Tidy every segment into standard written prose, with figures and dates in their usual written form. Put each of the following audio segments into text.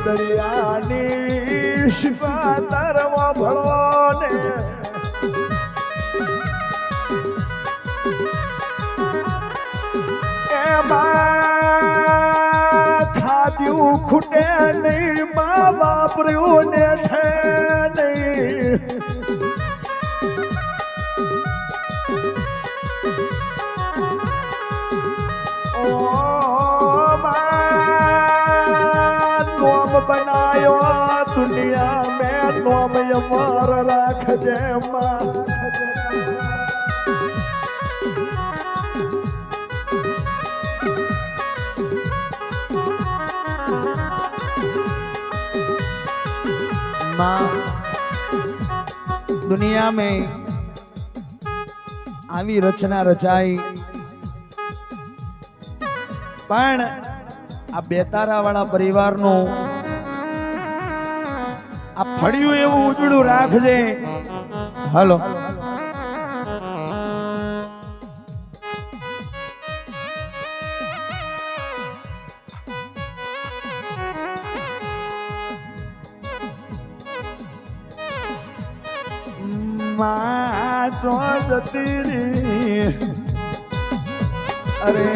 દરિયાની શિપા તરવા ભળો ને એમાં ખાદ્યું ખૂટે નહીં મા વાપર્યું ને છે નહીં बनायो दुनिया में नोम यमार राखजे मां दुनिया में आवी रचना रचाई पण आ बेतारा वाला परिवार नो आ फड़िયું એવું ઉજળું રાખજે હાલો માં જતી રી અરે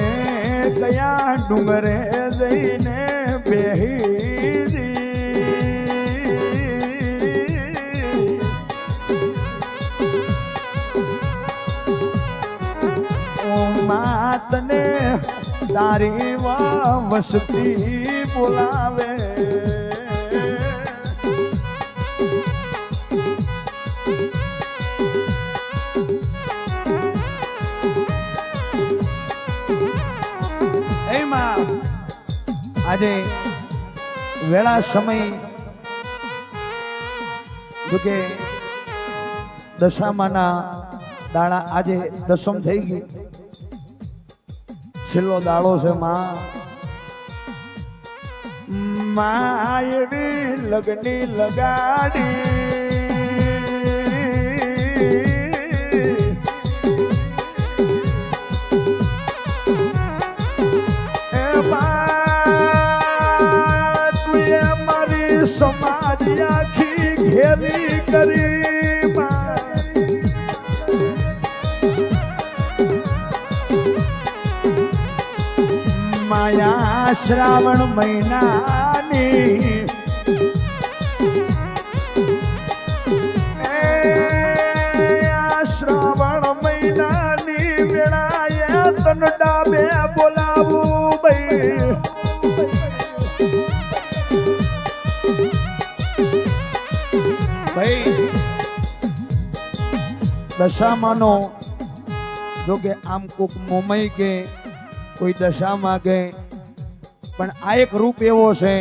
કયા ડુંગરે જઈને બેહી માતને તારી વસતી બોલાવે એમાં આજે વેળા સમય જોકે દશામાના દાડા આજે દસમ થઈ ગઈ છેલ્લો દાડો છે માં એવી લગની લગાડી તું મારી સમાજ આખી ઘેરી કરી માયા શ્રાવણ મહિનાની શ્રાવણ મહિનાની વેળાએ તન ડાબે બોલાવું ભાઈ દશામાનો જો કે આમ કોક મોમઈ કે કોઈ દશામાં કે પણ આ એક રૂપ એવો છે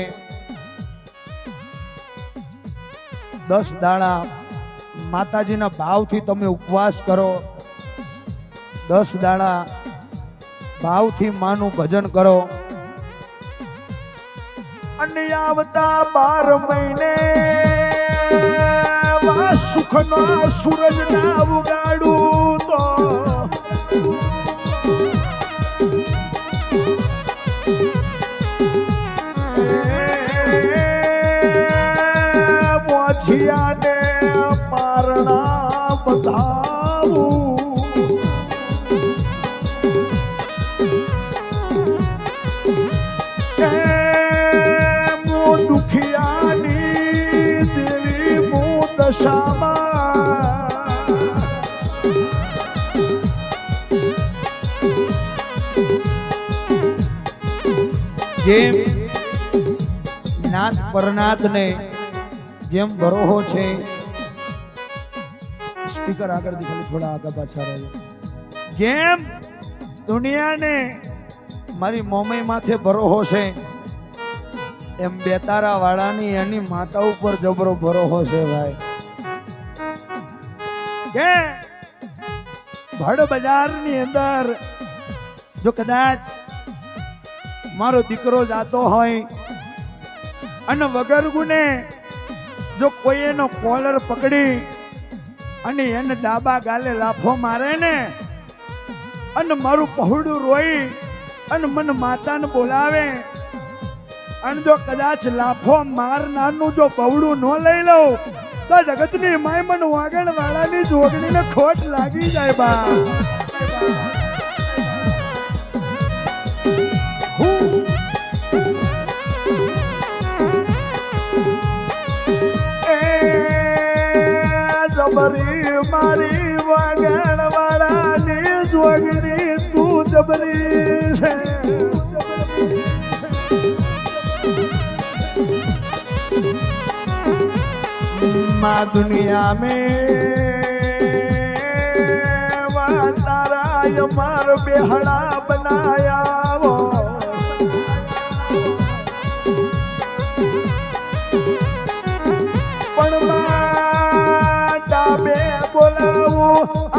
10 દાડા માતાજીના ભાવથી તમે ઉપવાસ કરો 10 દાડા ભાવથી માનું ભજન કરો અને આવતા 12 મહિને સુખનો સૂરજ ના ઉગાડું તો મોઢિયાને પારણા બતાવું હું દુખિયાની દેવી હું દશામાં જેમ નાથ પરનાથ ને જેમ બરોહો છે સ્પીકર આગળ દીખાય થોડા આગળ પાછા રહે જેમ દુનિયાને મારી મોમઈ માથે બરોહો છે એમ બેતારા વાળાની એની માતા ઉપર જબરો બરોહો છે ભાઈ કે ભડ બજારની અંદર જો કદાચ મારો દીકરો જાતો હોય અને વગર ગુને જો કોઈ એનો કોલર પકડી અને એને ડાબા ગાલે લાફો મારે ને અને મારું પહોળું રોઈ અને મને માતાને બોલાવે અને જો કદાચ લાફો મારનારનું જો પવડું ન લઈ લઉં તો જગતની માયમન વાગણ વાળાની જોગણીને ખોટ લાગી જાય બા. જબરી મારી વાગણ વાળાની જોગણી તું જબરી છે. माँ दुनिया में तारा यमार बेहड़ा बनाया वो डाबे बोलावो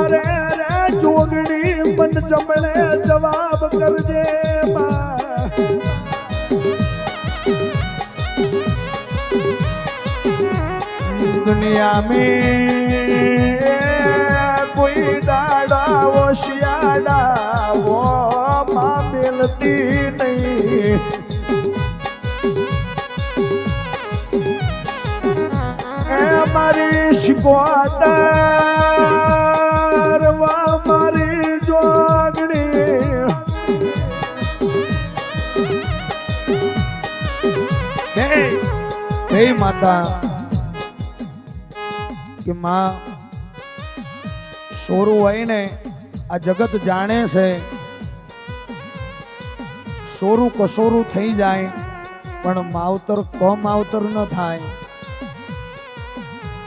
अरे अरे जोगड़ी मन जमणे जवाब कर दे दुनिया में कोई दाड़ा वो शियाड़ा वो माँ मिलती नहीं. मारी शिकवातर वा मारी जोगणी हे माता કે માં સોરું હોય ને આ જગત જાણે છે સોરું કસોરું થઈ જાય પણ માવતર માવતર ન થાય.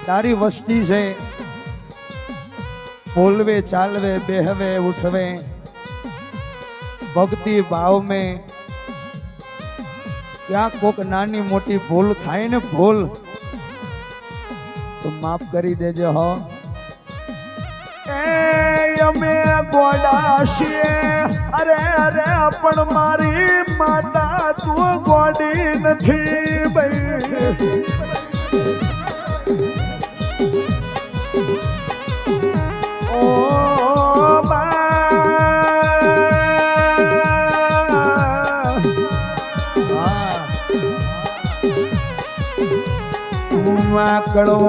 તારી વસ્તી છે બોલવે ચાલવે બેહવે ઉઠવે ભક્તિ ભાવ में ક્યાં કોક નાની મોટી ભૂલ થાય ને ભૂલ તો માફ કરી દેજો હો. અમે ગોડા છીએ અરે અરે પણ મારી માતા તું ગોડી નથી ભાઈ. ઓ કળો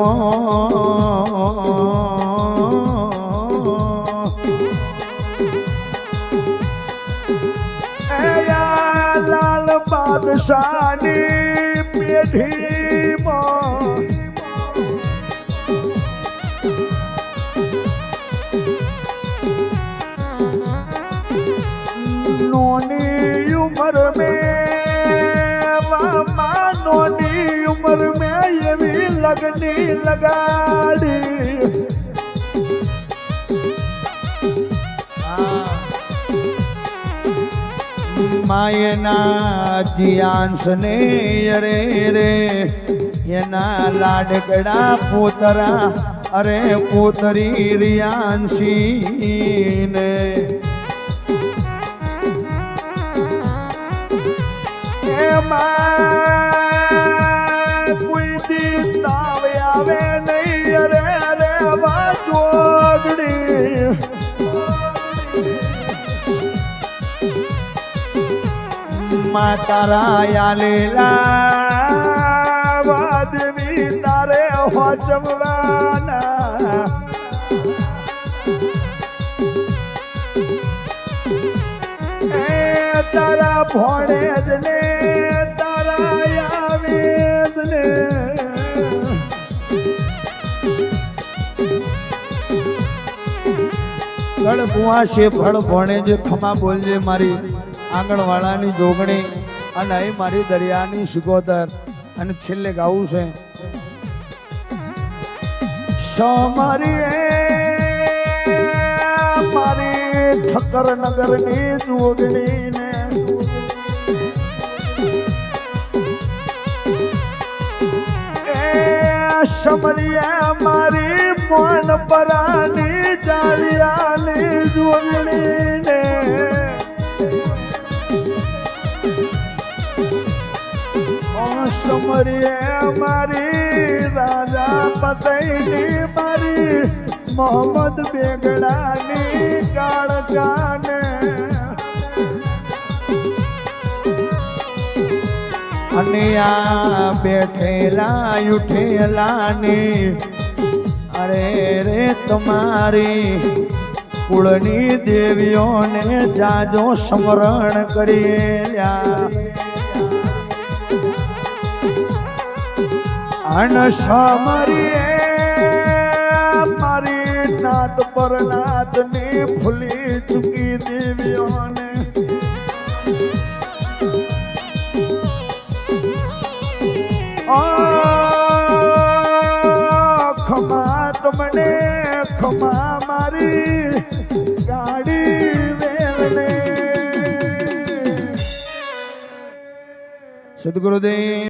લાલ બાદશાહની પેઢીમાં નોની ઉમર में નોની ઉમર में એવી લગની લગાડી માયના જીયાંશ ને અરે રે એના લાડકડા પોતરા અરે પોતરી રિયાંશી ને કોઈ દી તાવ આવે નહીં અરે અરે વા જોગડી તારા યાલેલા વાદવી તારે હોચમવાના તારા ભોળે જ ને તારા યાવેદ ને ગળ બુઆ છે ફળ ભોણે જે ખમા બોલજે મારી આંગણવાળાની જોગણી અને અહીં મારી દરિયાની સિકોતર અને છેલ્લે ગાવું છે મારી ઠક્કર નગરની જોગણી ને સમરિયા મારી મોન પરાની જાળિયાની જોગણી ને સમરીએ મારી રાજા પતઈની મારી મોહમ્મદ બેગડાની કાળકાને અને આ બેઠેલા ઉઠેલા ને અરે રે તમારી કુળની દેવીઓને જાજો સ્મરણ કરી અનસમરી મારી નાત પર નાત ને ફૂલી ચૂકી દેવીઓને ખમા તમને ખમા મારી ગાડી વેલને સદગુરુદેવ